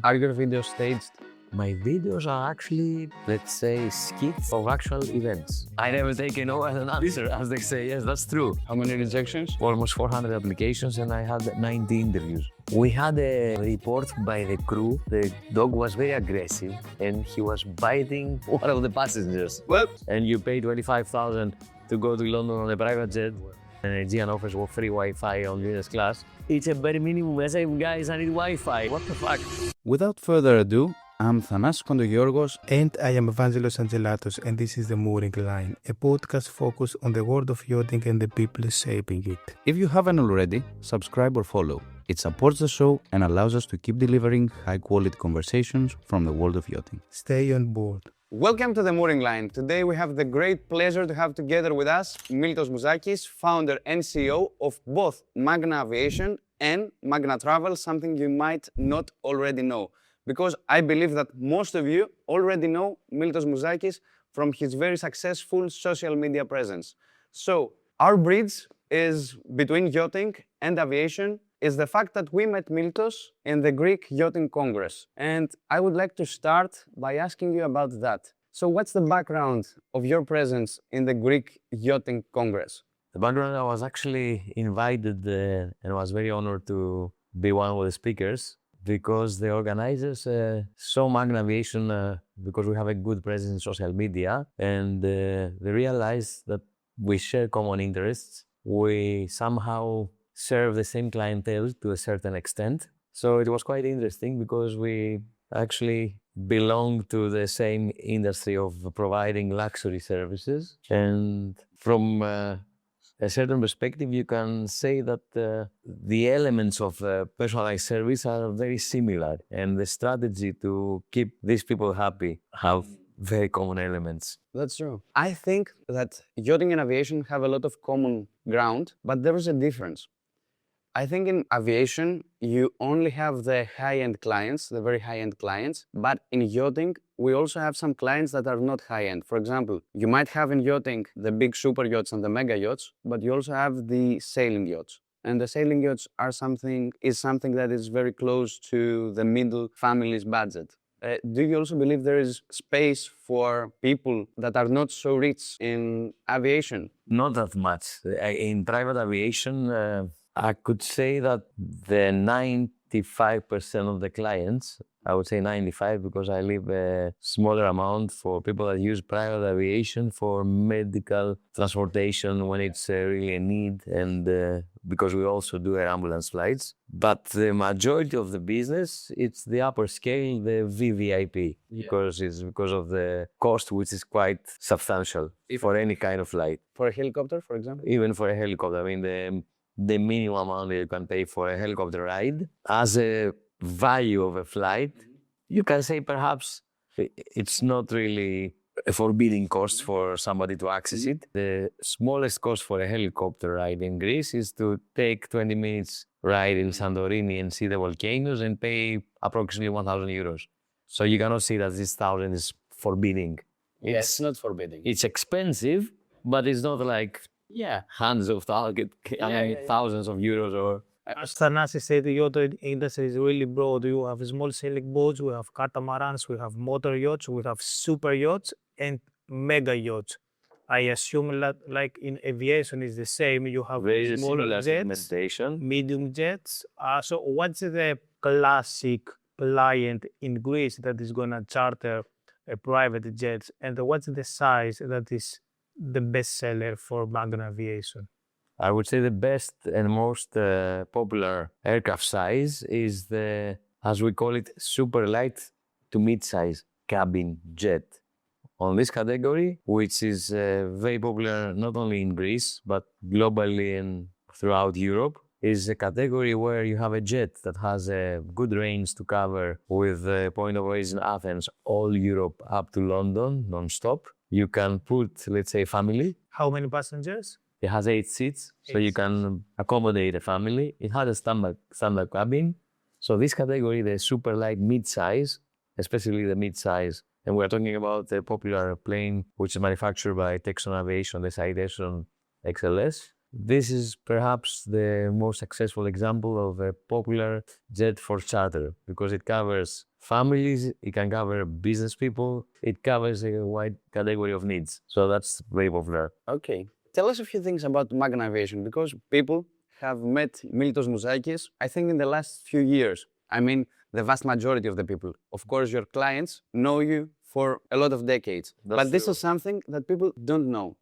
Are your videos staged? My videos are actually, let's say, skits of actual events. I never take a no as an answer, as they say. Yes, that's true. How many rejections? Almost 400 applications and I had 90 interviews. We had a report by the crew. The dog was very aggressive and he was biting one of the passengers. Well, And you pay 25,000 to go to London on a private jet. And Aegean offers free Wi-Fi on business class. It's a very minimum. I say, guys, I need Wi-Fi. What the fuck? Without further ado, I'm Thanasis Kontogiorgos. And I am Evangelos Angelatos, and this is The Mooring Line, a podcast focused on the world of yachting and the people shaping it. If you haven't already, subscribe or follow. It supports the show and allows us to keep delivering high-quality conversations from the world of yachting. Stay on board. welcome to The Mooring Line. Today we have the great pleasure to have together with us Miltos Mouzakis, founder and CEO of both Magna Aviation and Magna Travel, something you might not already know. Because I believe that most of you already know Miltos Mouzakis from his very successful social media presence. So our bridge is between yachting and aviation is the fact that we met Miltos in the Greek Yachting Congress. And I would like to start by asking you about that. So what's the background of your presence in the Greek Yachting Congress? The background, I was actually invited and was very honored to be one of the speakers because the organizers saw Magna Aviation because we have a good presence in social media and they realized that we share common interests. We somehow serve the same clientele to a certain extent. So it was quite interesting because we actually belong to the same industry of providing luxury services. And from a certain perspective, you can say that the elements of personalized service are very similar. And the strategy to keep these people happy have very common elements. That's true. I think that yachting and aviation have a lot of common ground, but there is a difference. I think in aviation, you only have the high-end clients, the very high-end clients, but in yachting, we also have some clients that are not high-end. For example, you might have in yachting the big super yachts and the mega yachts, but you also have the sailing yachts. And the sailing yachts are something that is very close to the middle family's budget. Do you also believe there is space for people that are not so rich in aviation? Not that much. In private aviation, I could say that the 95% of the clients, I would say 95 because I leave a smaller amount for people that use private aviation for medical transportation when it's really a need and because we also do air ambulance flights. But the majority of the business, it's the upper scale, the VVIP, because it's because of the cost, which is quite substantial for any kind of flight. For a helicopter, for example? Even for a helicopter. I mean, the minimum amount that you can pay for a helicopter ride as a value of a flight, you can say perhaps it's not really a forbidding cost for somebody to access it. The smallest cost for a helicopter ride in Greece is to take 20 minutes ride in Santorini and see the volcanoes and pay approximately 1,000 euros. So you cannot say that this 1,000 is forbidding. It's not forbidding. It's expensive, but it's not like hundreds of thousands of euros or... As Thanasis said, the yacht industry is really broad. You have small sailing boats, we have catamarans, we have motor yachts, we have super yachts and mega yachts. I assume that like in aviation is the same. You have very small similar jets, segmentation. medium jets. So what's the classic client in Greece that is going to charter a private jet? And what's the size that is the best seller for Magna Aviation? I would say the best and most popular aircraft size is the, as we call it, super light to mid-size cabin jet. On this category, which is very popular not only in Greece, but globally and throughout Europe, is a category where you have a jet that has a good range to cover with a point of origin Athens, all Europe up to London, non-stop. You can put, let's say, family. How many passengers? It has 8 seats, so you can accommodate a family. It has a standard cabin. So this category, the super light mid-size, especially the mid-size, and we're talking about a popular plane which is manufactured by Texon Aviation, the Citation XLS. This is perhaps the most successful example of a popular jet for charter because it covers families, it can cover business people, it covers a wide category of needs. So that's very popular. Okay. Tell us a few things about Magna Aviation because people have met Miltos Mouzakis, I think, in the last few years. I mean, the vast majority of the people. Of course, your clients know you for a lot of decades. But this is something that people don't know.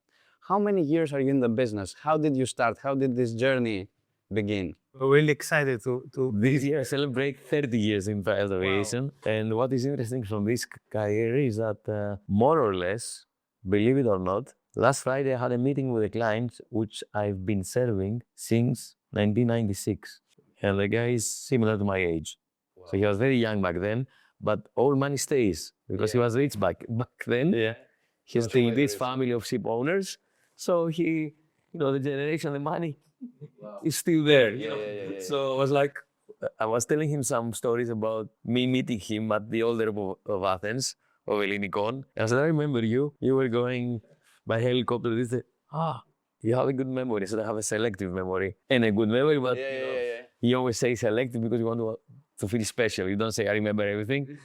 How many years are you in the business? How did you start? How did this journey begin? We're really excited to This year I celebrate 30 years in private aviation. And what is interesting from this career is that more or less, believe it or not, last Friday I had a meeting with a client which I've been serving since 1996. And the guy is similar to my age. So he was very young back then, but all money stays because he was rich back then. Yeah. He's still in this family of ship owners. So he, the generation, the money is still there. So I was like, I was telling him some stories about me meeting him at the older of Athens, of Ellinikon. I said, I remember you were going by helicopter. He said, you have a good memory. I said, I have a selective memory and a good memory, but you always say selective because you want to feel special. You don't say, I remember everything.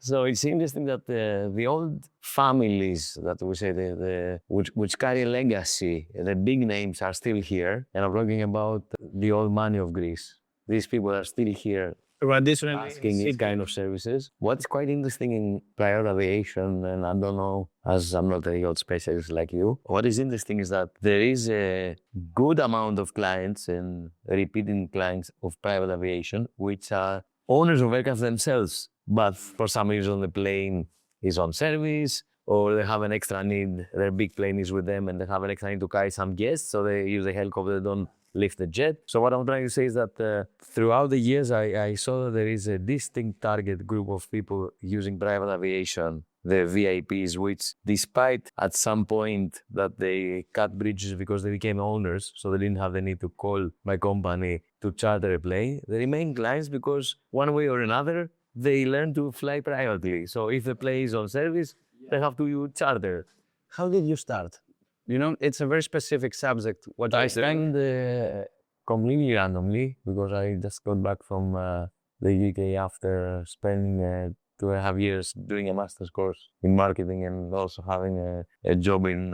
So it's interesting that the old families that we say, which carry a legacy, the big names are still here. And I'm talking about the old money of Greece. These people are still here asking these kind of services. What's quite interesting in private aviation, and I don't know, as I'm not a yacht specialist like you, what is interesting is that there is a good amount of clients and repeating clients of private aviation, which are owners of aircraft themselves. But for some reason, the plane is on service, or they have an extra need, their big plane is with them, and they have an extra need to carry some guests, so they use a helicopter, they don't lift the jet. So what I'm trying to say is that throughout the years, I saw that there is a distinct target group of people using private aviation, the VIPs, which despite at some point that they cut bridges because they became owners, so they didn't have the need to call my company to charter a plane, they remain clients because one way or another, they learn to fly privately. So if the plane is on service, they have to charter. How did you start? It's a very specific subject. What I started completely randomly because I just got back from the UK after spending 2.5 years doing a master's course in marketing and also having a job in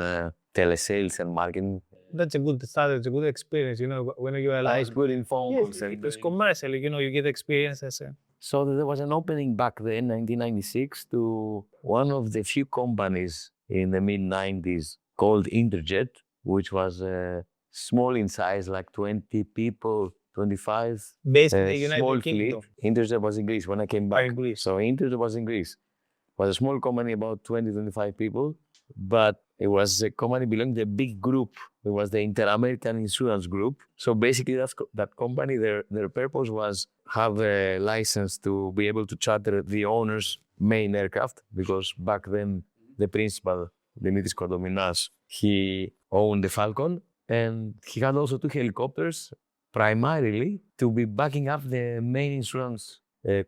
telesales and marketing. That's a good start. It's a good experience, when you are I was good in phone calls. Because commercially, you get experiences. So there was an opening back then, 1996, to one of the few companies in the mid-90s called Interjet, which was small in size, like 20 people, 25. Based in the United small Kingdom. fleet. Interjet was in Greece when I came back. In Greece. So Interjet was in Greece. It was a small company, about 20, 25 people, but it was a company belonging to a big group. It was the Inter-American Insurance Group. So basically, that company, their purpose was have a license to be able to charter the owner's main aircraft, because back then the principal, Dimitris Kondominas, he owned the Falcon, and he had also 2 helicopters, primarily to be backing up the main insurance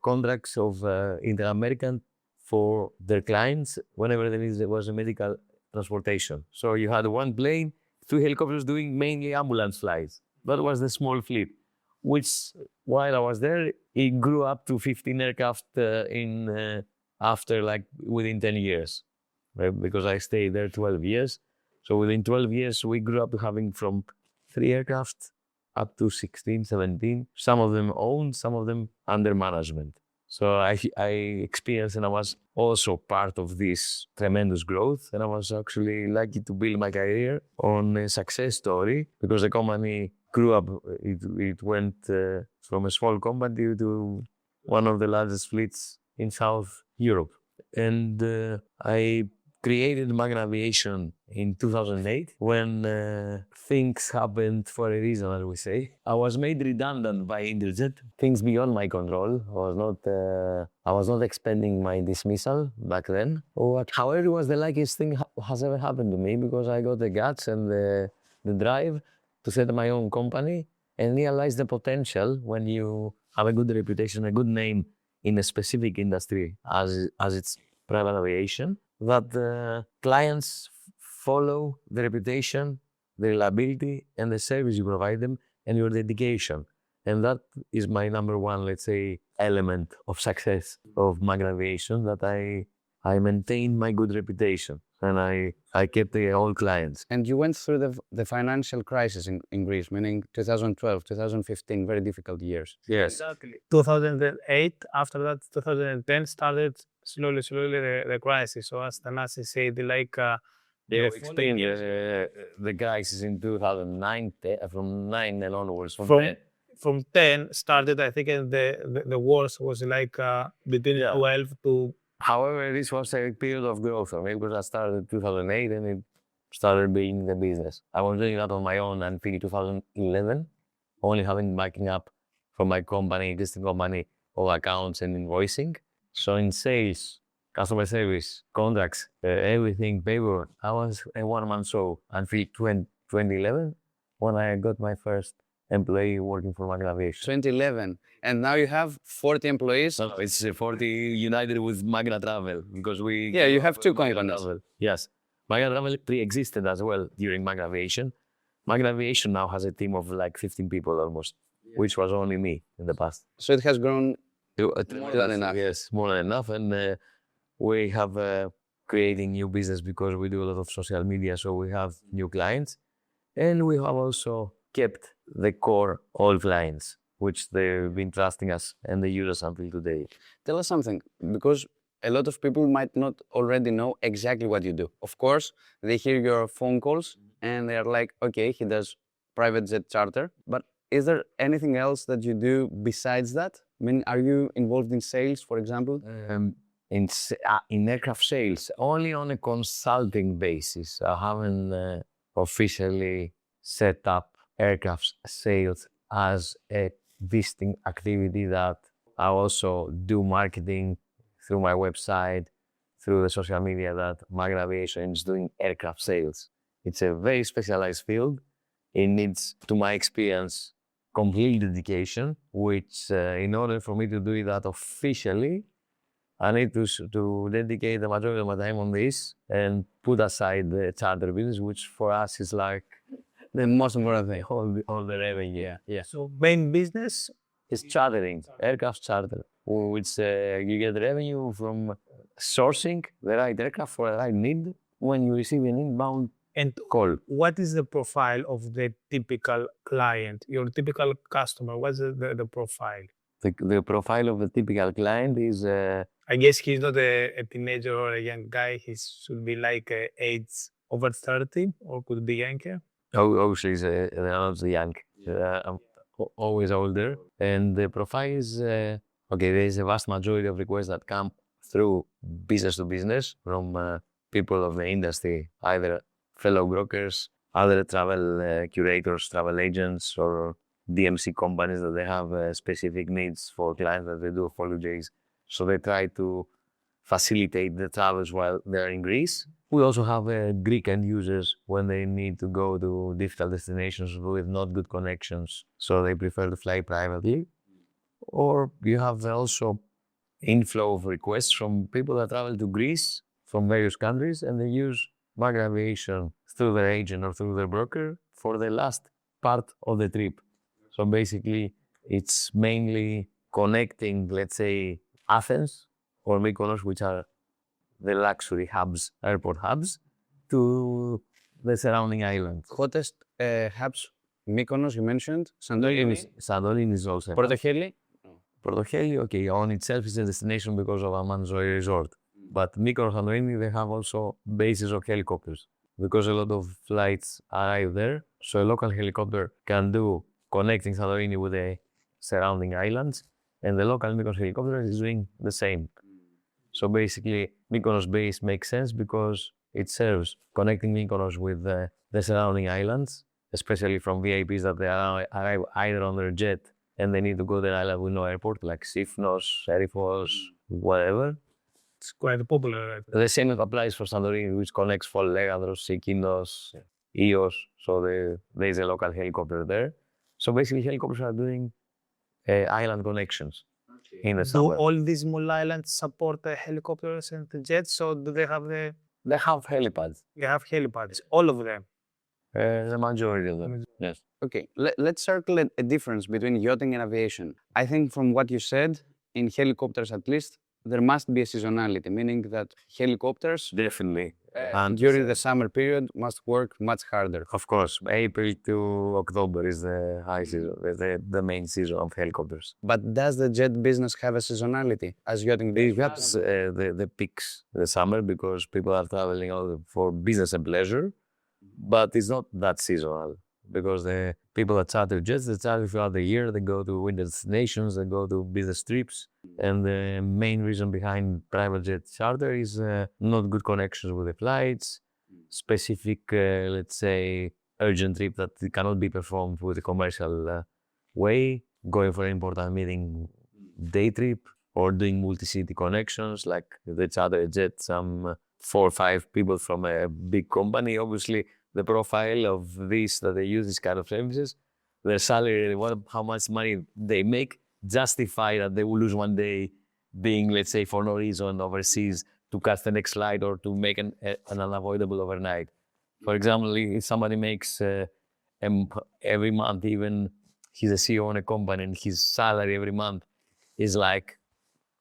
contracts of Inter-American for their clients whenever there was a medical transportation. So you had one plane, 2 helicopters doing mainly ambulance flights. That was the small fleet, which while I was there, it grew up to 15 aircraft after within 10 years, right? Because I stayed there 12 years. So within 12 years, we grew up to having from 3 aircraft up to 16, 17, some of them owned, some of them under management. So I experienced, and I was also part of this tremendous growth. And I was actually lucky to build my career on a success story, because the company grew up. It went from a small company to one of the largest fleets in South Europe. And I created Magna Aviation in 2008 when things happened for a reason, as we say. I was made redundant by Interjet, things beyond my control. I was not expecting my dismissal back then. However, it was the luckiest thing has ever happened to me, because I got the guts and the drive to set my own company and realize the potential when you have a good reputation, a good name in a specific industry as it's private aviation, that clients follow the reputation the reliability and the service you provide them and your dedication. And that is my number one, let's say, element of success of Magna Aviation, that I maintained my good reputation and I kept the old clients. And you went through the financial crisis in Greece, meaning 2012, 2015, very difficult years. Yes. Exactly. 2008, after that, 2010 started slowly the crisis. So as Tanasi said, like They the explained following the crisis in 2009, from 9 and onwards. from 10 started, I think, and the wars was like between 12 to. However, this was a period of growth for me because I started in 2008 and it started being the business. I was doing that on my own until 2011, only having backing up from my company, existing company, all accounts and invoicing. So in sales, customer service, contracts, everything, paperwork, I was a one-man show until 2011 when I got my first employee working for Magna Aviation. 2011. And now you have 40 employees. No, it's 40 united with Magna Travel because we... Yeah, you have two companies. Yes. Magna Travel pre-existed as well during Magna Aviation. Magna Aviation now has a team of like 15 people almost, which was only me in the past. So it has grown More than enough. Yes, more than enough. And we have creating new business because we do a lot of social media, so we have new clients. And we have also kept the core old clients, which they've been trusting us and they use us until today. Tell us something, because a lot of people might not already know exactly what you do. Of course, they hear your phone calls and they're like, okay, he does private jet charter, but is there anything else that you do besides that? I mean, are you involved in sales, for example? In aircraft sales, only on a consulting basis. I haven't officially set up aircraft sales as a distinct activity that I also do marketing through my website, through the social media, that Magna Aviation is doing aircraft sales. It's a very specialized field. It needs, to my experience, complete dedication, which in order for me to do that officially, I need to dedicate the majority of my time on this and put aside the charter business, which for us is like The most important thing. all the revenue. Yeah. So main business It's chartering, aircraft charter, which you get revenue from sourcing the right aircraft for the right need when you receive an inbound and call. what is the profile of the typical client, your typical customer? What's the profile? The profile of the typical client is I guess he's not a teenager or a young guy. He should be like age over 30 or could be younger. obviously they're not young. I'm always older. And the profile is, okay, there is a vast majority of requests that come through business to business from people of the industry, either fellow brokers, other travel curators, travel agents, or DMC companies that they have specific needs for clients that they do holidays. So they try to facilitate the travels while they're in Greece. We also have Greek end users when they need to go to difficult destinations with not good connections, so they prefer to fly privately. Or you have also inflow of requests from people that travel to Greece from various countries and they use Magna Aviation through their agent or through their broker for the last part of the trip. So basically, it's mainly connecting, let's say, Athens or Mykonos, which are the luxury hubs, airport hubs, to the surrounding islands. Hottest hubs, Mykonos, you mentioned, Santorini. Santorini is also. Portoheli? Portoheli, okay, on itself is a destination because of Amanzoe Resort. But Mykonos and Santorini, they have also bases of helicopters because a lot of flights arrive there. So a local helicopter can do connecting Santorini with the surrounding islands, and the local Mykonos helicopter is doing the same. So basically, Mykonos base makes sense because it serves connecting Mykonos with the surrounding islands, especially from VIPs that they arrive either on their jet and they need to go to an island with no airport, like Sifnos, Serifos, whatever. It's quite popular. The same applies for Santorini, which connects Folegandros, Sikinos, Ios. So there is a local helicopter there. So basically, helicopters are doing island connections in the Do summer. all these small islands support the helicopters and the jets? So do they have They have helipads. they have helipads? All of them. The majority of them, yes. Okay, let's circle a difference between yachting and aviation. I think from what you said, in helicopters at least, there must be a seasonality, meaning that helicopters Definitely. and during the summer period must work much harder. Of course, April to October is the high season, the main season of helicopters. But does the jet business have a seasonality as yachting They business? have the peaks the summer because people are traveling out for business and pleasure, but it's not that seasonal because the people that charter jets, they charter throughout the year. They go to winter destinations, they go to business trips, and the main reason behind private jet charter is not good connections with the flights, specific, let's say, urgent trip that cannot be performed with a commercial way, going for an important meeting day trip, or doing multi-city connections, like they charter a jet, some 4 or 5 people from a big company. Obviously, the profile of this that they use this kind of services, their salary, how much money they make, justify that they will lose one day being, let's say, for no reason overseas to catch the next flight or to make an unavoidable overnight. For example, if somebody makes every month, even he's a CEO in a company and his salary every month is like,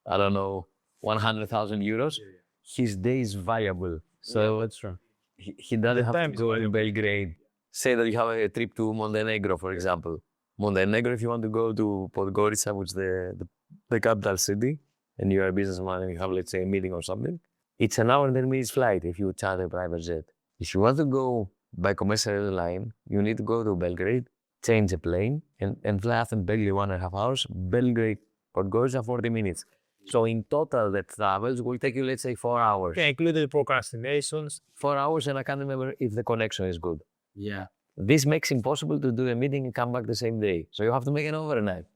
I don't know, 100,000 euros, his day is variable. So That's true. he doesn't have to go to Belgrade. Say that you have a trip to Montenegro, for example. Montenegro, if you want to go to Podgorica, which is the capital city, and you're a businessman and you have, let's say, a meeting or something, it's an hour and 10 minutes flight if you charter a private jet. If you want to go by commercial airline, you need to go to Belgrade, change a plane, and fly Athens, Belgrade 1.5 hours, Belgrade, Podgorica 40 minutes. So in total, the travels will take you, let's say, 4 hours. Okay, included procrastinations. 4 hours, and I can't remember if the connection is good. Yeah. This makes impossible to do a meeting and come back the same day. So you have to make an overnight.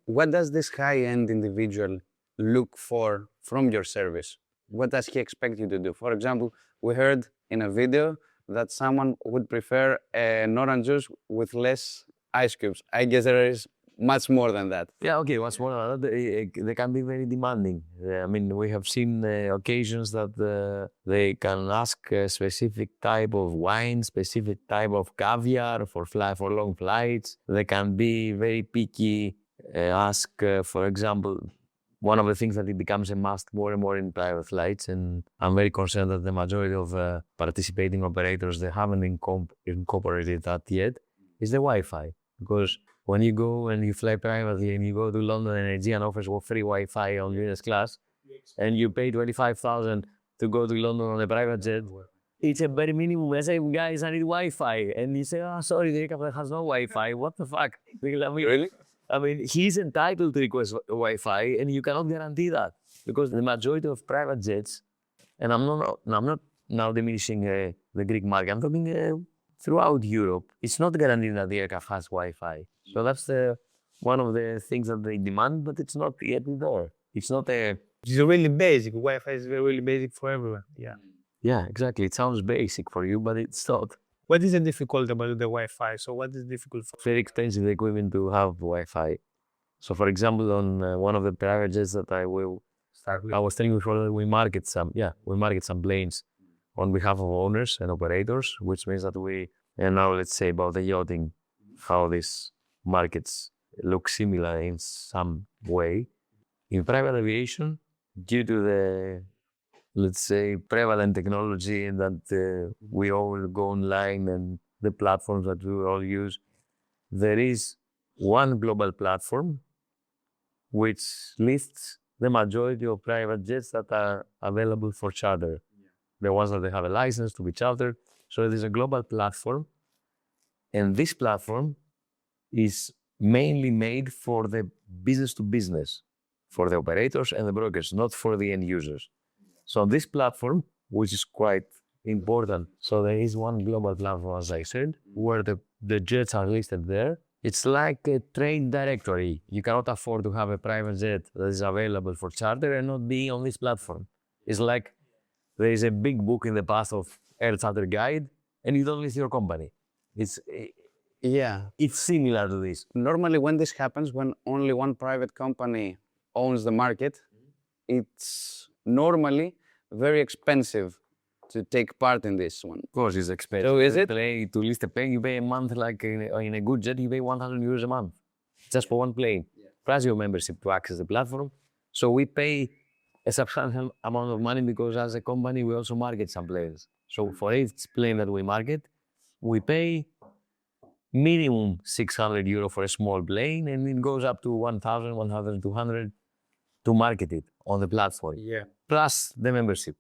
What does this high-end individual look for from your service? What does he expect you to do? For example, we heard in a video that someone would prefer an orange juice with less ice cubes. I guess there is much more than that. Yeah, okay, what's more than that, they can be very demanding. I mean, we have seen occasions that they can ask a specific type of wine, specific type of caviar for long flights. They can be very picky, ask, for example, one of the things that it becomes a must more and more in private flights, and I'm very concerned that the majority of participating operators, they haven't incorporated that yet, is the Wi-Fi. Because when you go and you fly privately and you go to London and Aegean offers free Wi-Fi on business class, and you pay 25,000 to go to London on a private jet, it's a very minimum. I say, guys, I need Wi-Fi. And you say, oh, sorry, the aircraft has no Wi-Fi. What the fuck? Really? I mean, he's entitled to request Wi-Fi, and you cannot guarantee that. Because the majority of private jets, and I'm not now diminishing the Greek market, I'm talking throughout Europe, it's not guaranteed that the aircraft has Wi-Fi. So that's one of the things that they demand, but it's not yet there. It's not a... It's really basic. Wi-Fi is really basic for everyone. Yeah. Yeah, exactly. It sounds basic for you, but it's not. What is the difficult about the Wi-Fi? So what is difficult for? Very expensive equipment to have Wi-Fi. So for example, on one of the private jets that I was telling you before that we market some planes on behalf of owners and operators, which means that and now let's say about the yachting, how these markets look similar in some way. In private aviation, due to the, let's say, prevalent technology that we all go online and the platforms that we all use, there is one global platform which lists the majority of private jets that are available for charter. The ones that they have a license to be chartered. So it is a global platform. And this platform is mainly made for the business to business, for the operators and the brokers, not for the end users. So this platform, which is quite important, so there is one global platform, as I said, where the jets are listed there. It's like a trade directory. You cannot afford to have a private jet that is available for charter and not be on this platform. It's like there is a big book in the path of air charter guide, and you don't list your company. It's similar to this. Normally, when this happens, when only one private company owns the market, it's normally very expensive to take part in this one. Of course, it's expensive. So is it? To list a plane, you pay a month, like in a good jet, you pay 100 euros a month just for one plane, plus your membership to access the platform. So we pay a substantial amount of money because as a company, we also market some planes. So for each plane that we market, we pay minimum 600 euro for a small plane, and it goes up to 1,000, 1,200 to market it on the platform, plus the membership.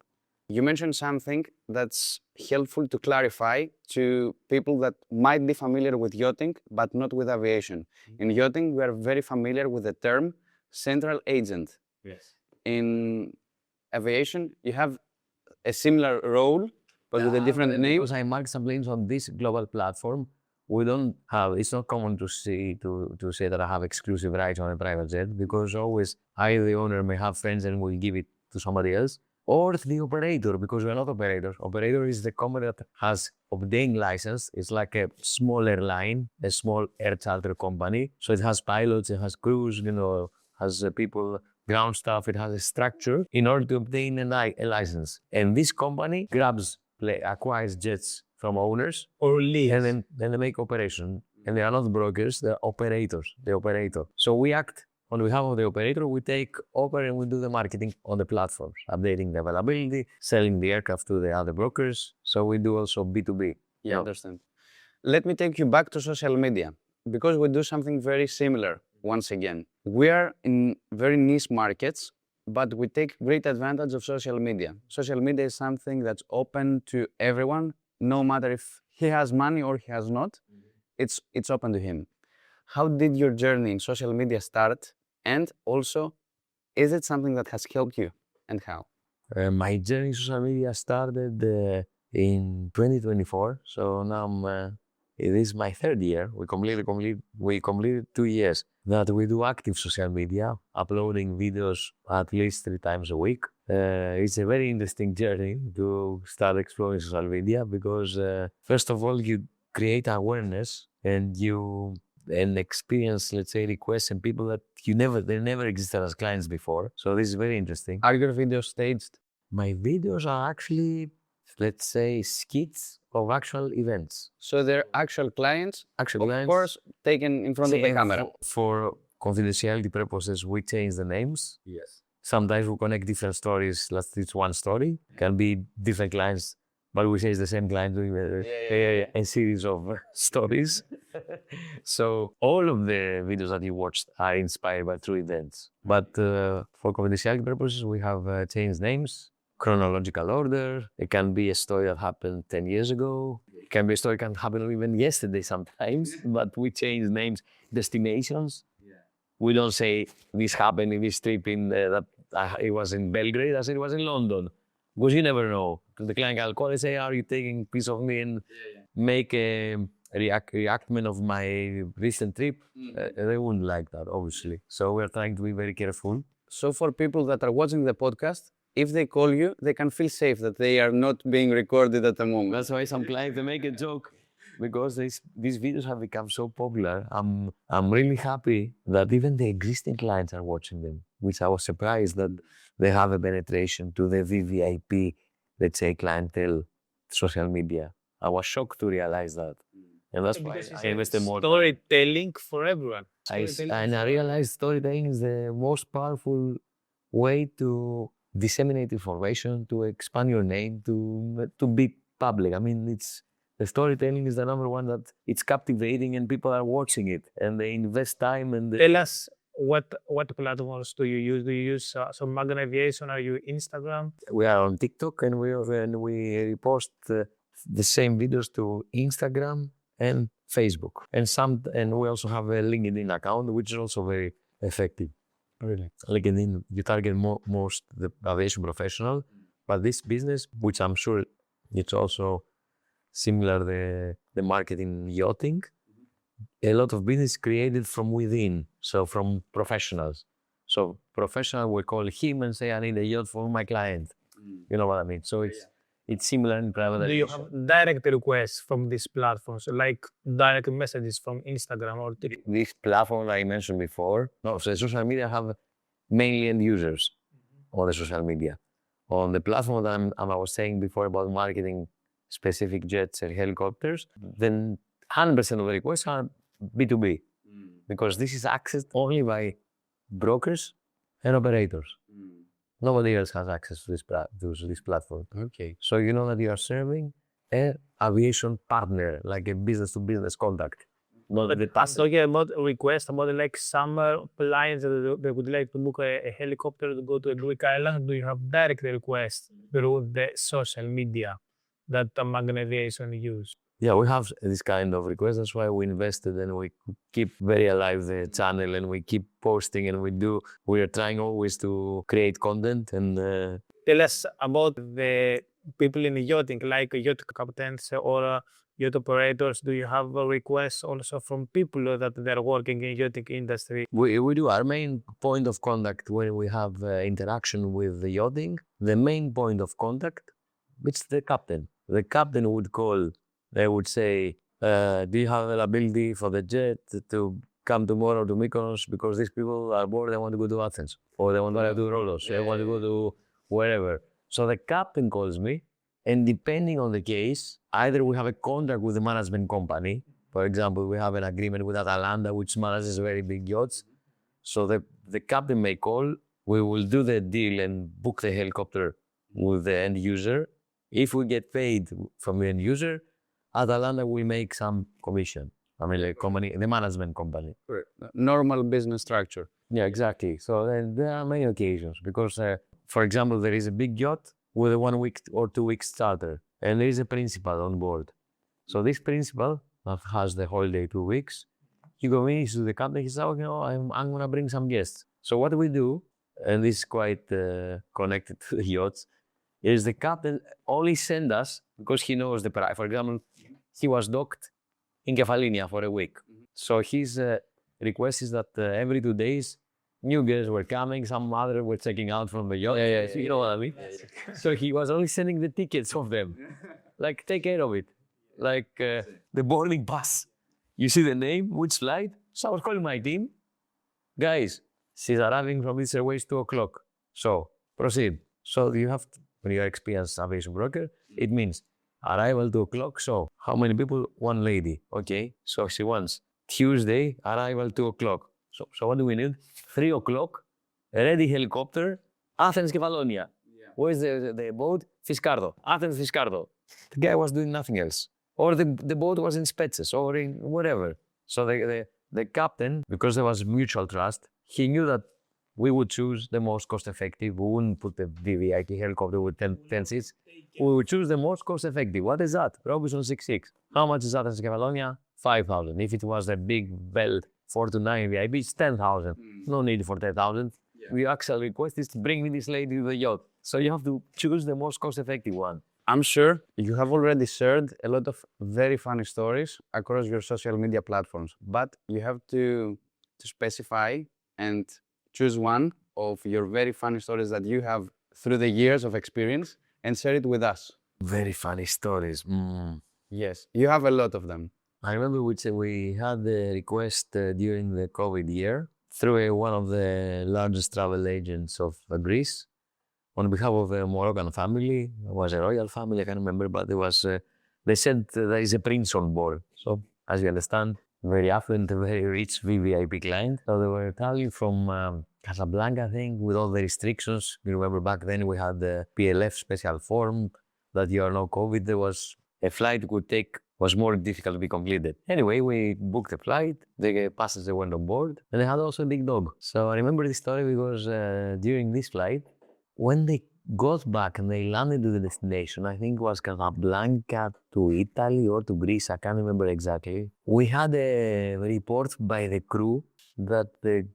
You mentioned something that's helpful to clarify to people that might be familiar with yachting, but not with aviation. In yachting, we are very familiar with the term central agent. Yes. In aviation, you have a similar role, but with a different name. Because I market some planes on this global platform, we don't have, it's not common to say that I have exclusive rights on a private jet, because always I, the owner, may have friends and will give it to somebody else, or the operator, because we're not operators. Operator is the company that has obtained license. It's like a small airline, a small air charter company. So it has pilots, it has crews, has people, ground staff, it has a structure in order to obtain a license. And this company acquires jets from owners, Or lease. and then they make operation. And they are not brokers, they're operators, the operator. So we act on behalf of the operator, we take over and we do the marketing on the platforms, updating the availability, selling the aircraft to the other brokers. So we do also B2B. Yeah, I understand. Let me take you back to social media, because we do something very similar once again. We are in very niche markets, but we take great advantage of social media. Social media is something that's open to everyone, no matter if he has money or he has not, it's open to him. How did your journey in social media start? And also, is it something that has helped you, and how? My journey in social media started in 2024. So now it is my third year. We completed 2 years that we do active social media, uploading videos at least 3 times a week. It's a very interesting journey to start exploring social media because first of all, you create awareness and experience, let's say, requests and people that they never existed as clients before. So this is very interesting. Are your videos staged? My videos are actually, let's say, skits of actual events. So they're actual clients, of Clients. course, taken in front of the camera. For confidentiality purposes, we change the names. Yes. Sometimes we connect different stories, it's one story. Can be different clients, but we say it's the same client doing a series of stories. So all of the videos that you watched are inspired by true events. But for confidentiality purposes, we have changed names, chronological order. It can be a story that happened 10 years ago. It can be a story that can happen even yesterday sometimes, but we change names, destinations. We don't say this happened in this trip it was in Belgrade, I said it was in London. Because you never know. The client can call and say, are you taking a piece of me and make a reenactment of my recent trip? They wouldn't like that, obviously. So we're trying to be very careful. So for people that are watching the podcast, if they call you, they can feel safe that they are not being recorded at the moment. That's why some clients, they make a joke. Because these videos have become so popular, I'm really happy that even the existing clients are watching them, which I was surprised that they have a penetration to the VVIP, let's say, clientele, social media. I was shocked to realize that. And that's why I invested more. Storytelling for everyone. I realized storytelling is the most powerful way to disseminate information, to expand your name, to be public. I mean, the storytelling is the number one that it's captivating and people are watching it and they invest time and Tell us what platforms do you use? Do you use Magna Aviation? Are you Instagram? We are on TikTok and we repost the same videos to Instagram and Facebook. And we also have a LinkedIn account, which is also very effective. Really? LinkedIn, you target most the aviation professional, but this business, which I'm sure it's also similar the market in yachting, a lot of business created from within, so from professionals. So professional will call him and say, I need a yacht for my client. You know what I mean? So it's similar in private Do you aviation. have direct requests from these platforms, like direct messages from Instagram or TikTok? This platform I mentioned before, so social media have mainly end users on the social media. On the platform that I was saying before about marketing specific jets and helicopters, then 100% of the requests are B2B, because this is accessed only by brokers and operators. Nobody else has access to this platform. Okay. So you know that you are serving an aviation partner, like a business-to-business contact. Not the I'm passenger. talking about requests, about like some clients that they would like to book a helicopter to go to a Greek island. Do you have direct requests through the social media that Magna Aviation use? Yeah, we have this kind of request. That's why we invested and we keep very alive the channel and we keep posting and we are trying always to create content and Tell us about the people in yachting, like yacht captains or yacht operators. Do you have requests also from people that they're working in yachting industry? we do. Our main point of contact when we have interaction with the yachting, the main point of contact, it's the captain. The captain would call, they would say, do you have availability for the jet to come tomorrow to Mykonos because these people are bored, they want to go to Athens, or they want to do Rhodos, they want to go to wherever. So the captain calls me, and depending on the case, either we have a contract with the management company. For example, we have an agreement with Atalanta, which manages very big yachts. So the captain may call, we will do the deal and book the helicopter with the end user. If we get paid from the end user, Atalanta will make some commission. I mean, the management company. Normal business structure. Yeah, exactly. So then there are many occasions because, for example, there is a big yacht with a 1 week or 2 weeks charter, and there is a principal on board. So this principal that has the holiday 2 weeks, he goes to the captain. He says, "Oh, you know, I'm gonna bring some guests." So what we do, and this is quite connected to the yachts, is the captain only send us because he knows the price. For example, he was docked in Kefalonia for a week. So his request is that every 2 days, new guests were coming, some other were checking out from the yacht. You know what I mean? So he was only sending the tickets of them. Like, take care of it. Like the boarding pass. You see the name, which flight? So I was calling my team. Guys, she's arriving from this airways 2 o'clock. So proceed. So you have, when you're experienced aviation broker, it means arrival 2 o'clock. So how many people? One lady. Okay. So she wants Tuesday, arrival 2 o'clock. So what do we need? 3 o'clock, ready helicopter, Athens, Kefalonia. Where's the boat? Fiscardo. Athens, Fiscardo. The guy was doing nothing else. Or the boat was in Spetses or in whatever. So the captain, because there was mutual trust, he knew that we would choose the most cost effective. We wouldn't put the VVIP helicopter with 10 seats. We would choose the most cost effective. What is that? Robinson 66. How much is Athens, Kefalonia? 5,000. If it was a big belt 4 to 9 VIP, it's 10,000. No need for 10,000. The actual request is to bring me this lady to the yacht. So you have to choose the most cost effective one. I'm sure you have already shared a lot of very funny stories across your social media platforms, but you have to specify and choose one of your very funny stories that you have through the years of experience and share it with us. Very funny stories. Yes, you have a lot of them. I remember we had the request during the COVID year through one of the largest travel agents of Greece on behalf of a Moroccan family. It was a royal family, I can't remember, but it was, they said there is a prince on board. So, as you understand, very affluent, very rich VVIP client. So they were traveling from Casablanca, I think, with all the restrictions. You remember back then we had the PLF special form that you are now COVID. There was a flight could take, was more difficult to be completed. Anyway, we booked the flight, the passenger went on board, and they had also a big dog. So I remember this story because during this flight, when they got back and they landed to the destination, I think it was Casablanca to Italy or to Greece, I can't remember exactly. We had a report by the crew that the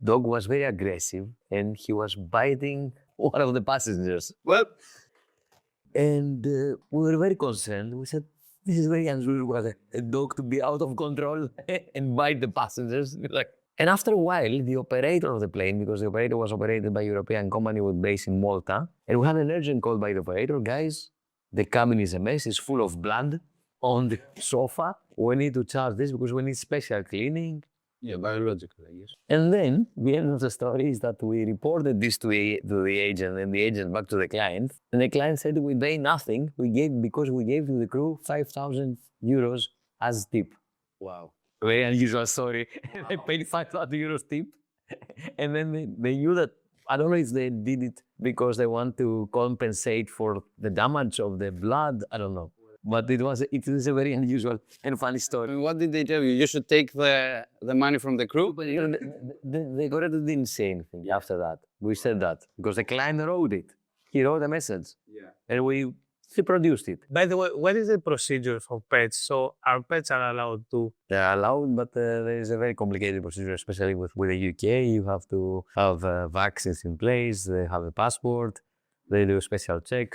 dog was very aggressive and he was biting one of the passengers. Well, and we were very concerned. We said, this is very unusual for a dog to be out of control and bite the passengers. And after a while, the operator of the plane, because the operator was operated by a European company with base in Malta, and we had an urgent call by the operator, guys, the cabin is a mess, it's full of blood on the sofa. We need to charge this because we need special cleaning. Yeah, biological, I guess. And then the end of the story is that we reported this to the agent, and the agent back to the client. And the client said, we pay nothing. Because we gave to the crew 5,000 euros as tip. Wow. Very unusual story. They paid 5,000 euros tip. And then they knew that, I don't know if they did it because they want to compensate for the damage of the blood. I don't know. But it is a very unusual and funny I story. mean, what did they tell you? You should take the money from the crew? But you know, the operator didn't say anything after that. We said that because the client wrote it. He wrote a message. Yeah. And we produced it. By the way, what is the procedure for pets? So our pets are allowed to. They're allowed, but there is a very complicated procedure, especially with the UK. You have to have vaccines in place. They have a passport. They do a special check.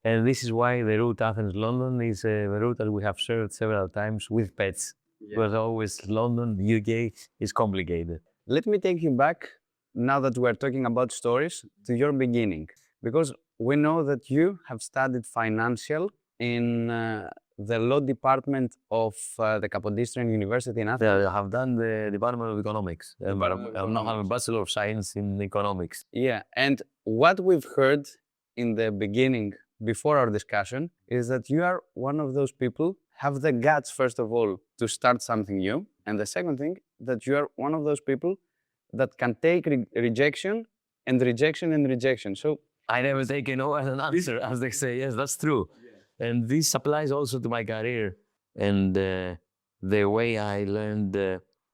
And this is why the route Athens-London is a route that we have served several times with pets. Because always London, UK is complicated. Let me take you back, now that we're talking about stories, to your beginning. Because we know that you have studied financial in the law department of the Kapodistrian University in Athens. I have done the Department of Economics. I now have a Bachelor of Science in Economics. Yeah, and what we've heard in the beginning, before our discussion, is that you are one of those people have the guts, first of all, to start something new. And the second thing, that you are one of those people that can take rejection and rejection and rejection. So I never take a no as an answer, as they say. Yes, that's true. Yeah. And this applies also to my career and the way I learned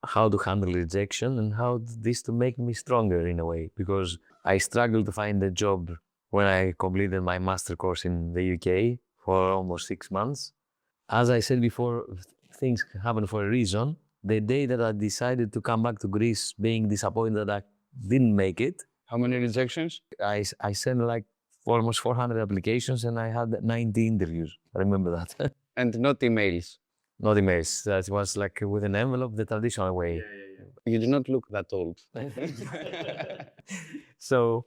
how to handle rejection and how this to make me stronger in a way. Because I struggled to find a job when I completed my master course in the UK for almost 6 months. As I said before, things happen for a reason. The day that I decided to come back to Greece, being disappointed that I didn't make it. How many rejections? I sent like almost 400 applications and I had 90 interviews. I remember that. And not emails. Not emails. That was like with an envelope, the traditional way. You do not look that old. So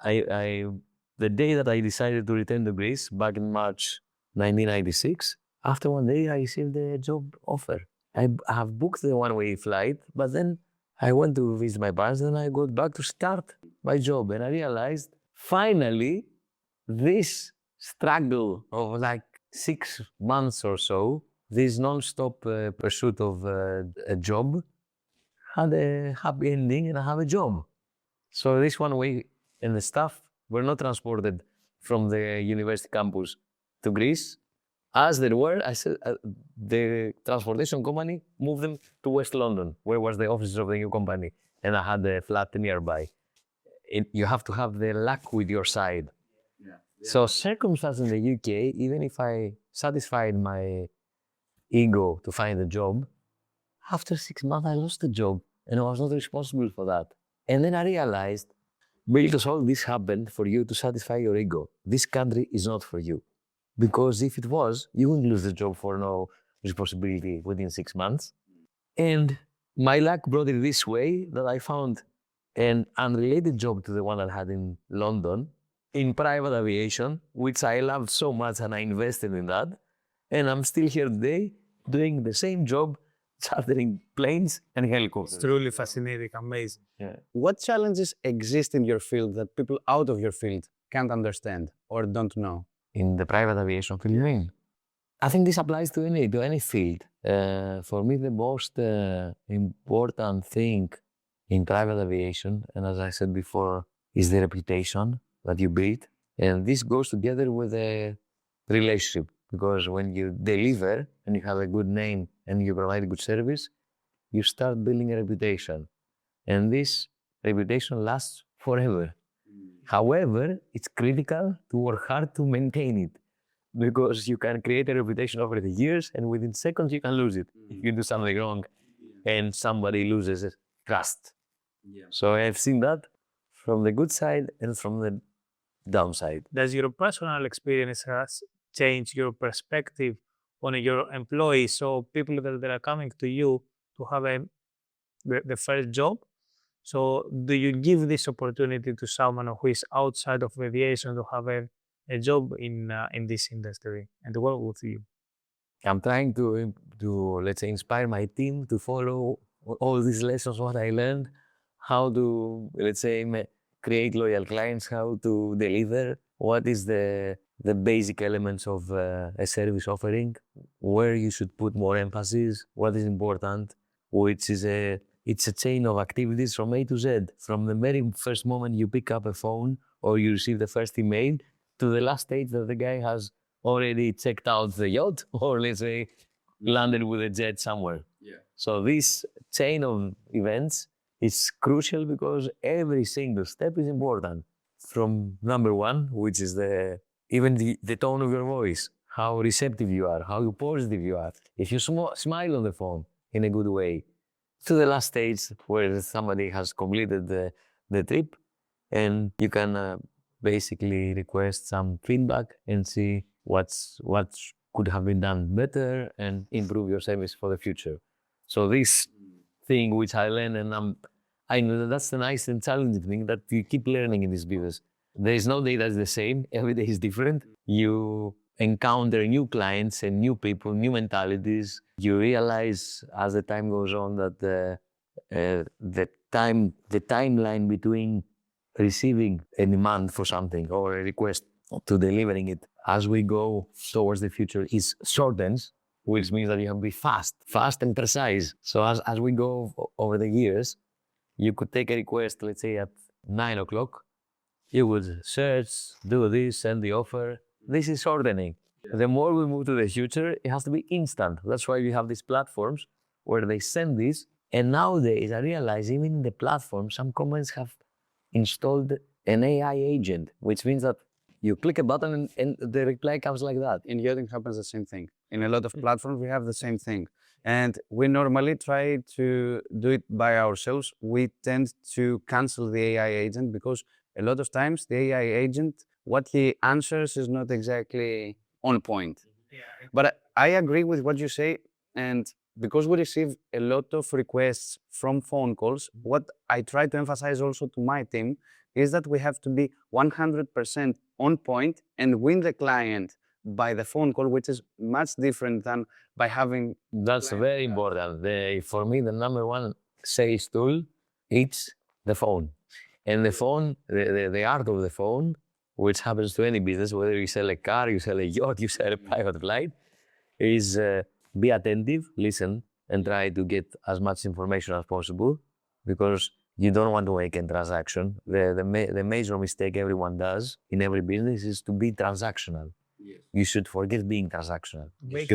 the day that I decided to return to Greece, back in March 1996, after one day I received a job offer. I have booked the one-way flight, but then I went to visit my parents and I got back to start my job. And I realized, finally, this struggle of like 6 months or so, this non-stop pursuit of a job, had a happy ending and I have a job. So this one way and the staff were not transported from the university campus to Greece. As they were, the transportation company moved them to West London, where was the office of the new company. And I had a flat nearby. You have to have the luck with your side. Yeah. So circumstances in the UK, even if I satisfied my ego to find a job, after 6 months I lost the job and I was not responsible for that. And then I realized, Miltos, all this happened for you to satisfy your ego. This country is not for you. Because if it was, you wouldn't lose the job for no responsibility within 6 months. And my luck brought it this way that I found an unrelated job to the one I had in London in private aviation, which I loved so much and I invested in that. And I'm still here today doing the same job, chartering planes and helicopters. It's truly fascinating, amazing. Yeah. What challenges exist in your field that people out of your field can't understand or don't know? In the private aviation field, you mean? I think this applies to any field. For me, the most important thing in private aviation, and as I said before, is the reputation that you build. And this goes together with a relationship, because when you deliver and you have a good name and you provide good service, you start building a reputation. And this reputation lasts forever. However, it's critical to work hard to maintain it, because you can create a reputation over the years and within seconds you can lose it if you do something wrong and somebody loses trust. Yeah. So I've seen that from the good side and from the downside. Does your personal experience has changed your perspective on your employees? So people that are coming to you to have the first job, so do you give this opportunity to someone who is outside of aviation to have a job in this industry and work with you? I'm trying to let's say, inspire my team to follow all these lessons, what I learned, how to, let's say, create loyal clients, how to deliver, what is the basic elements of a service offering, where you should put more emphasis, what is important, which is it's a chain of activities from A to Z, from the very first moment you pick up a phone or you receive the first email to the last stage that the guy has already checked out the yacht or, let's say, landed with a jet somewhere. Yeah. So this chain of events is crucial because every single step is important. From number one, which is even the tone of your voice, how receptive you are, how positive you are. If you smile on the phone in a good way, to the last stage where somebody has completed the trip and you can basically request some feedback and see what could have been done better and improve your service for the future. So this thing which I learned, and I know that's the nice and challenging thing that you keep learning in this business. There is no day that's the same. Every day is different. You encounter new clients and new people, new mentalities. You realize as the time goes on that the timeline between receiving a demand for something or a request to delivering it as we go towards the future is shortens, which means that you have to be fast and precise. So as we go over the years, you could take a request, let's say at 9 o'clock, you would search, do this, send the offer. This is shortening. Yeah. The more we move to the future, it has to be instant. That's why we have these platforms where they send this. And nowadays, I realize even in the platform, some companies have installed an AI agent, which means that you click a button and the reply comes like that. In yachting happens the same thing. In a lot of platforms, we have the same thing. And we normally try to do it by ourselves. We tend to cancel the AI agent because a lot of times the AI agent, what he answers is not exactly on point. Yeah. But I agree with what you say. And because we receive a lot of requests from phone calls, what I try to emphasize also to my team is that we have to be 100% on point and win the client by the phone call, which is much different than by having... That's very important. For me, the number one sales tool is the phone. And the phone, the art of the phone, which happens to any business, whether you sell a car, you sell a yacht, you sell a private flight, is be attentive, listen, and try to get as much information as possible, because you don't want to make a transaction. The major mistake everyone does in every business is to be transactional. Yes. You should forget being transactional. You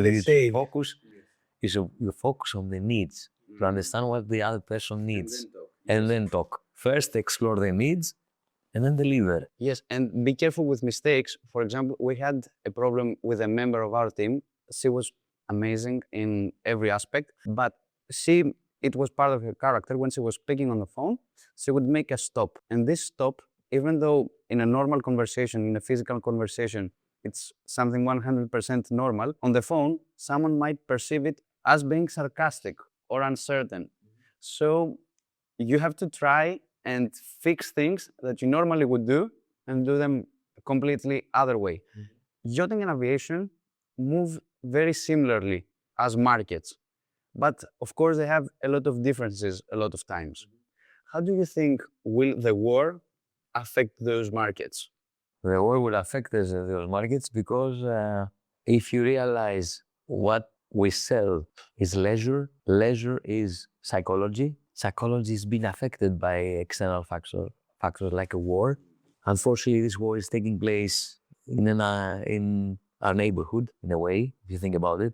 should focus on the needs, to understand what the other person needs, and then talk. First, explore the needs, and then deliver. Yes, and be careful with mistakes. For example, we had a problem with a member of our team. She was amazing in every aspect, but it was part of her character. When she was speaking on the phone, she would make a stop. And this stop, even though in a normal conversation, in a physical conversation, it's something 100% normal, on the phone, someone might perceive it as being sarcastic or uncertain. So you have to try and fix things that you normally would do and do them completely other way. Yachting and aviation move very similarly as markets, but of course they have a lot of differences a lot of times. How do you think will the war affect those markets? The war will affect those markets because if you realize what we sell is leisure, leisure is psychology. Psychology is being affected by external factors like a war. Unfortunately, this war is taking place in our neighborhood, in a way, if you think about it,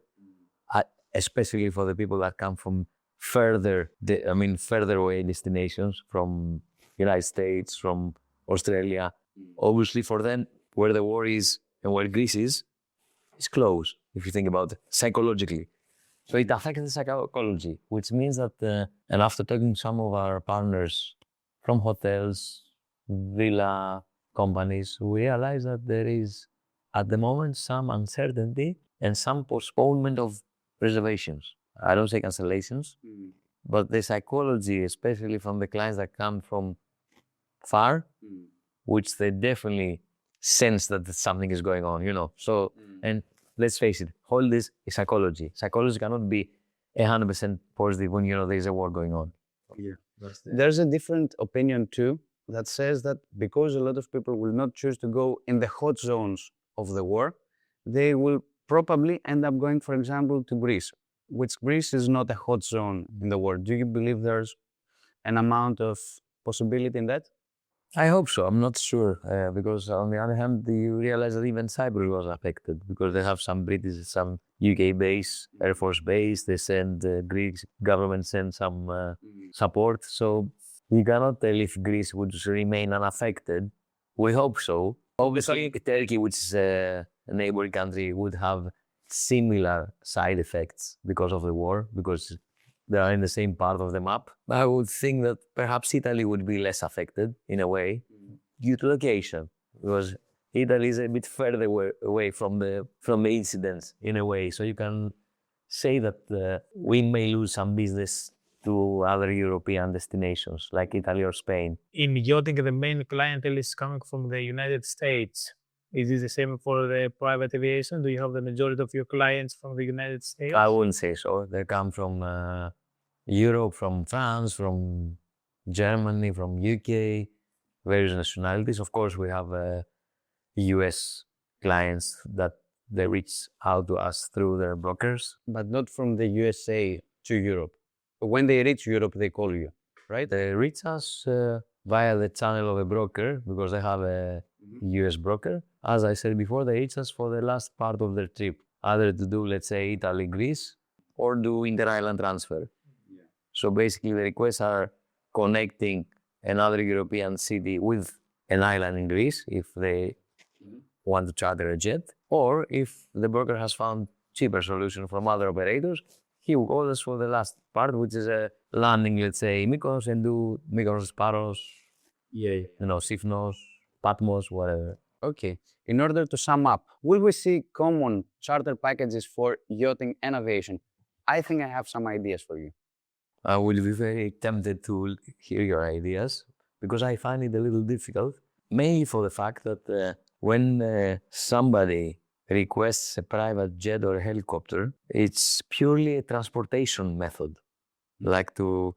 especially for the people that come from further away destinations, from United States, from Australia. Obviously, for them, where the war is and where Greece is close, if you think about it, psychologically. So it affects the psychology, which means that, and after talking to some of our partners from hotels, villa companies, we realize that there is, at the moment, some uncertainty and some postponement of reservations. I don't say cancellations, but the psychology, especially from the clients that come from far, which they definitely sense that something is going on, So, and let's face it, all this is psychology. Psychology cannot be 100% positive when you know there's a war going on. There's a different opinion too that says that because a lot of people will not choose to go in the hot zones of the war, they will probably end up going, for example, to Greece, which Greece is not a hot zone in the war. Do you believe there's an amount of possibility in that? I hope so. I'm not sure because on the other hand, you realize that even Cyprus was affected because they have some British, some UK base, Air Force base. They send Greek government send some support. So you cannot tell if Greece would remain unaffected. We hope so. Obviously, Turkey, which is a neighboring country, would have similar side effects because of the war, because they are in the same part of the map. I would think that perhaps Italy would be less affected in a way due to location, because Italy is a bit further away from the incidents in a way. So you can say that we may lose some business to other European destinations like Italy or Spain. In yachting, the main clientele is coming from the United States. Is it the same for the private aviation? Do you have the majority of your clients from the United States? I wouldn't say so. They come from Europe, from France, from Germany, from UK, various nationalities. Of course, we have US clients that they reach out to us through their brokers. But not from the USA to Europe. When they reach Europe, they call you, right? They reach us via the channel of a broker because they have a US broker. As I said before, they reach us for the last part of their trip, either to do, let's say, Italy, Greece, or do inter-island transfer. So basically, the requests are connecting another European city with an island in Greece if they want to charter a jet, or if the broker has found cheaper solution from other operators, he will call us for the last part, which is a landing, let's say, Mykonos, and do Mykonos, Paros, Sifnos, Patmos, whatever. Okay. In order to sum up, will we see common charter packages for yachting and aviation? I think I have some ideas for you. I will be very tempted to hear your ideas because I find it a little difficult, mainly for the fact that when somebody requests a private jet or a helicopter, it's purely a transportation method, like to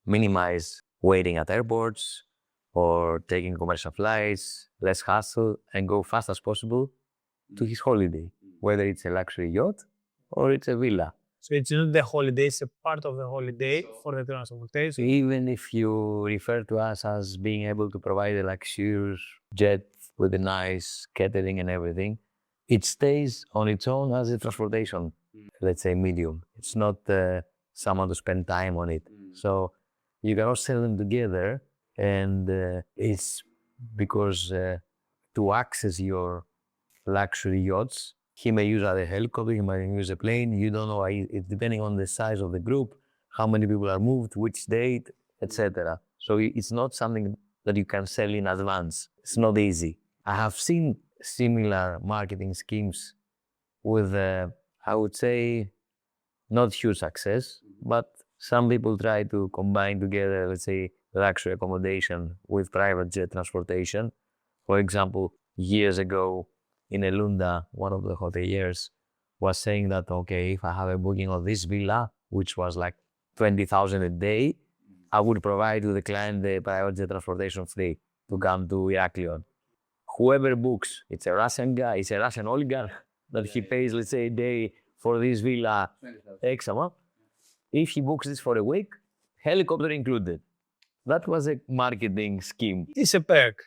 minimize waiting at airports or taking commercial flights, less hassle, and go fast as possible to his holiday, whether it's a luxury yacht or it's a villa. So it's not the holiday, it's a part of the holiday for the transportation. Even if you refer to us as being able to provide a luxurious jet with a nice catering and everything, it stays on its own as a transportation, let's say, medium. It's not someone to spend time on it. So you cannot sell them together, and it's because to access your luxury yachts, he may use either a helicopter, he might use a plane, you don't know, it's depending on the size of the group, how many people are moved, which date, etc. So it's not something that you can sell in advance. It's not easy. I have seen similar marketing schemes with, I would say, not huge success, but some people try to combine together, let's say, luxury accommodation with private jet transportation. For example, years ago, in Elunda, one of the hoteliers was saying that, okay, if I have a booking of this villa, which was like 20,000 a day, I would provide to the client the private jet transportation free to come to Heraklion. Whoever books, it's a Russian guy, it's a Russian oligarch that he pays, let's say, a day for this villa X amount. If he books this for a week, helicopter included. That was a marketing scheme. It's a perk.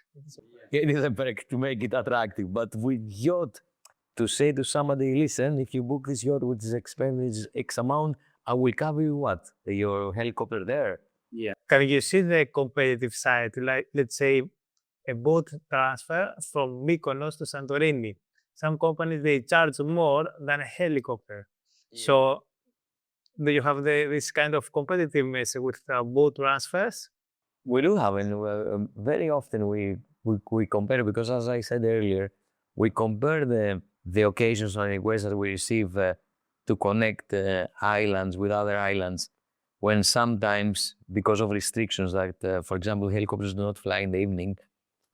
It is a perk to make it attractive. But with yacht, to say to somebody, listen, if you book this yacht which is expensive X amount, I will cover you what? Your helicopter there. Can you see the competitive side? Like, let's say, a boat transfer from Mykonos to Santorini. Some companies, they charge more than a helicopter. So do you have this kind of competitiveness with boat transfers? We do have, and very often we compare, because as I said earlier, we compare the occasions and requests that we receive to connect islands with other islands, when sometimes, because of restrictions that, for example, helicopters do not fly in the evening,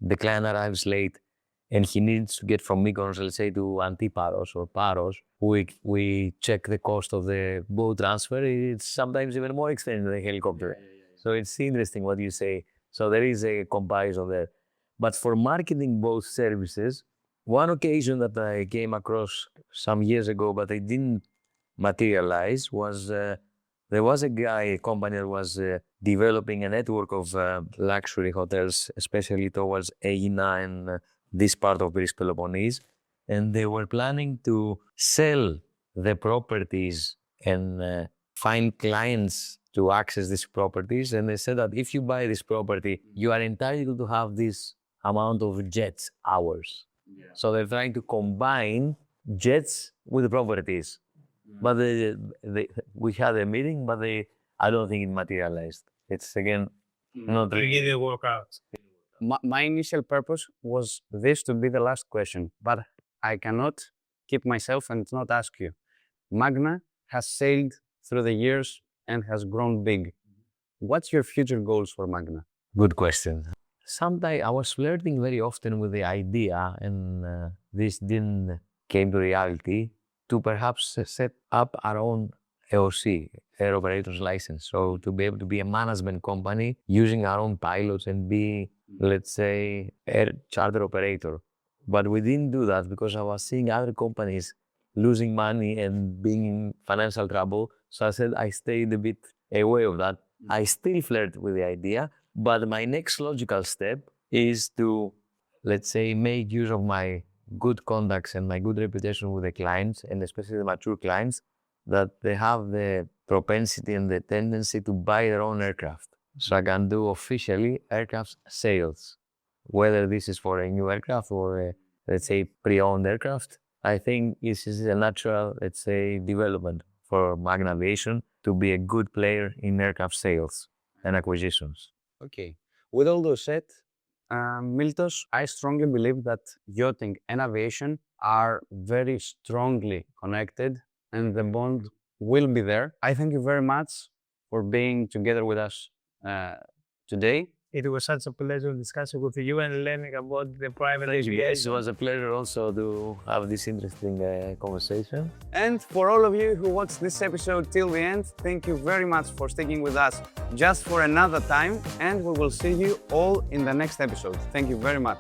the client arrives late, and he needs to get from Mykonos, let's say, to Antiparos or Paros, we check the cost of the boat transfer. It's sometimes even more expensive than the helicopter. So it's interesting what you say. So there is a comparison there. But for marketing both services, one occasion that I came across some years ago, but it didn't materialize, was there was a company that was developing a network of luxury hotels, especially towards Aegina and this part of Greece Peloponnese, and they were planning to sell the properties and find clients to access these properties. And they said that if you buy this property, you are entitled to have this amount of jets hours. So they're trying to combine jets with the properties. But we had a meeting, but I don't think it materialized. It's again not It really. didn't work out. My initial purpose was this to be the last question, but I cannot keep myself and not ask you. Magna has sailed through the years and has grown big. What's your future goals for Magna? Good question. Sometimes I was flirting very often with the idea, and this didn't came to reality, to perhaps set up our own AOC, Air Operator's License. So to be able to be a management company using our own pilots and be, let's say, air charter operator. But we didn't do that because I was seeing other companies losing money and being in financial trouble. So I said I stayed a bit away of that. I still flirt with the idea, but my next logical step is to, let's say, make use of my good contacts and my good reputation with the clients, and especially the mature clients, that they have the propensity and the tendency to buy their own aircraft. So I can do officially aircraft sales, whether this is for a new aircraft or a, let's say, pre-owned aircraft. I think this is a natural, let's say, development for Magna Aviation to be a good player in aircraft sales and acquisitions. Okay. With all those said, Miltos, I strongly believe that yachting and aviation are very strongly connected and the bond will be there. I thank you very much for being together with us today. It was such a pleasure discussing with you and learning about the private Yes, aviation. it was a pleasure also to have this interesting conversation. And for all of you who watched this episode till the end, thank you very much for sticking with us just for another time, and we will see you all in the next episode. Thank you very much.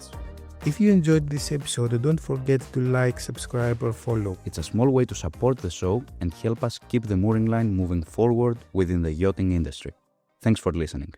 If you enjoyed this episode, don't forget to like, subscribe or follow. It's a small way to support the show and help us keep the mooring line moving forward within the yachting industry. Thanks for listening.